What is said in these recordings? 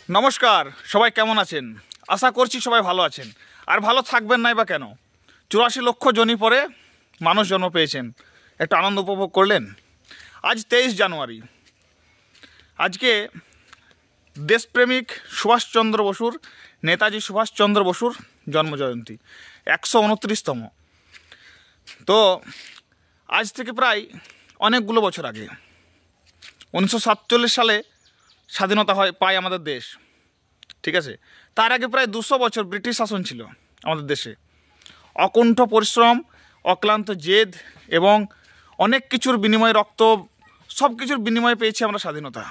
নমস্কার, সবাই কেমন আছেন? আশা করছি সবাই ভালো আছেন, আর ভালো থাকবেন নাই বা কেন। 84 লক্ষ জনই পরে মানুষ জন্ম পেয়েছেন, একটু আনন্দ উপভোগ করলেন। আজ 23 জানুয়ারি, আজকে দেশপ্রেমিক সুভাষচন্দ্র বসুর, নেতাজি সুভাষচন্দ্র বসুর জন্মজয়ন্তী, 129তম। তো আজ থেকে প্রায় অনেকগুলো বছর আগে 1947 সালে স্বাধীনতা পায় আমাদের দেশ, ঠিক আছে। তার আগে প্রায় 200 বছর ব্রিটিশ শাসন ছিল আমাদের দেশে। অকুণ্ঠ পরিশ্রম, অক্লান্ত জেদ এবং অনেক কিছুর বিনিময়ে, রক্ত, সব কিছুর বিনিময়ে পেয়েছি আমরা স্বাধীনতা।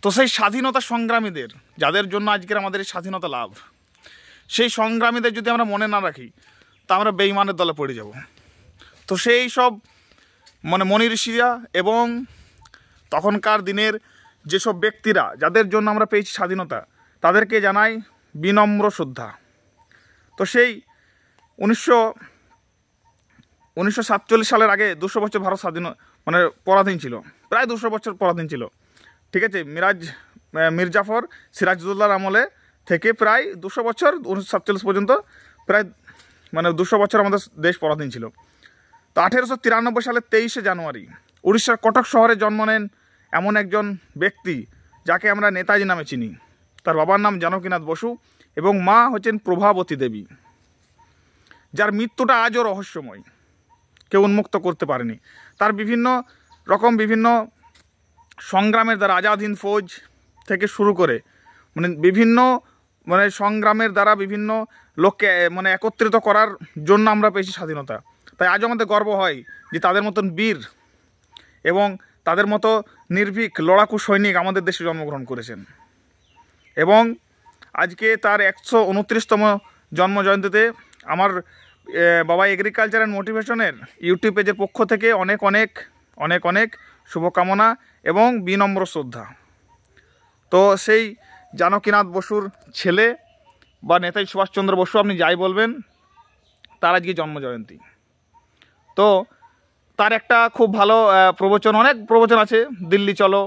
তো সেই স্বাধীনতা সংগ্রামীদের, যাদের জন্য আজকের আমাদের এই স্বাধীনতা লাভ, সেই সংগ্রামীদের যদি আমরা মনে না রাখি, তা আমরা বেঈমানের দলে পড়ে যাব। তো সেই সব মনি ঋষিরা এবং তখনকার দিনের যেসব ব্যক্তিরা, যাদের জন্য আমরা পেয়েছি স্বাধীনতা, তাদেরকে জানাই বিনম্র শ্রদ্ধা। তো সেই 1947 সালের আগে 200 বছর ভারত পরাধীন ছিল, প্রায় 200 বছর পরাধীন ছিল, ঠিক আছে। মির্জাফর সিরাজউদ্দৌলার আমলে থেকে প্রায় 200 বছর, 1947 পর্যন্ত প্রায় 200 বছর আমাদের দেশ পরাধীন ছিল। তো 1893 সালের 23 জানুয়ারি উড়িষ্যার কটক শহরে জন্ম নেন এমন একজন ব্যক্তি, যাকে আমরা নেতাজি নামে চিনি। তার বাবার নাম জানকীনাথ বসু এবং মা হচ্ছেন প্রভাবতী দেবী, যার মৃত্যুটা আজও রহস্যময়, কেউ উন্মুক্ত করতে পারেনি। তার বিভিন্ন সংগ্রামের দ্বারা, আজাদ হিন্দ ফৌজ থেকে শুরু করে বিভিন্ন সংগ্রামের দ্বারা বিভিন্ন লোককে একত্রিত করার জন্য আমরা পেয়েছি স্বাধীনতা। তাই আজও আমাদের গর্ব হয় যে তাদের মতন বীর এবং তাদের মতো নির্ভীক লড়াকু সৈনিক আমাদের দেশে জন্মগ্রহণ করেছেন। এবং আজকে তার 129তম জন্মজয়ন্তীতে আমার বাবা এগ্রিকালচার অ্যান্ড মোটিভেশনের ইউটিউব পেজের পক্ষ থেকে অনেক অনেক অনেক অনেক শুভকামনা এবং বিনম্র শ্রদ্ধা। তো সেই জানকীনাথ বসুর ছেলে বা নেতাজি সুভাষচন্দ্র বসু, আপনি যাই বলবেন, তার আজকে জন্মজয়ন্তী। তো তার একটা খুব ভালো প্রবচন, অনেক প্রবচন আছে, দিল্লি চলো,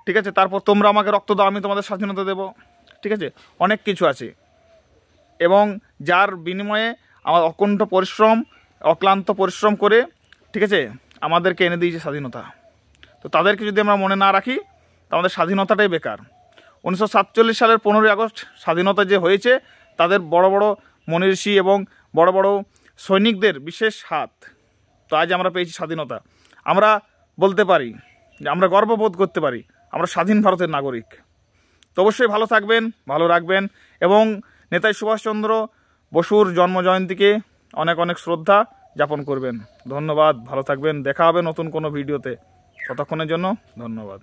ঠিক আছে, তারপর তোমরা আমাকে রক্ত দাও, আমি তোমাদের স্বাধীনতা দেব, ঠিক আছে, অনেক কিছু আছে। এবং যার বিনিময়ে আমার অক্লান্ত পরিশ্রম করে, ঠিক আছে, আমাদেরকে এনে দিয়েছে স্বাধীনতা। তো তাদেরকে যদি আমরা মনে না রাখি, তো আমাদের স্বাধীনতাটাই বেকার। 1947 সালের 15ই আগস্ট স্বাধীনতা যে হয়েছে, তাদের বড় বড় মনি ঋষি এবং বড় বড় সৈনিকদের বিশেষ হাত। তো আজ আমরা পেয়েছি স্বাধীনতা। আমরা বলতে পারি যে আমরা গর্ববোধ করতে পারি, আমরা স্বাধীন ভারতের নাগরিক। তো অবশ্যই ভালো থাকবেন, ভালো রাখবেন এবং নেতাজি সুভাষচন্দ্র বসুর জন্মজয়ন্তীকে অনেক অনেক শ্রদ্ধা যাপন করবেন। ধন্যবাদ, ভালো থাকবেন। দেখা হবে নতুন কোনো ভিডিওতে। ততক্ষণের জন্য ধন্যবাদ।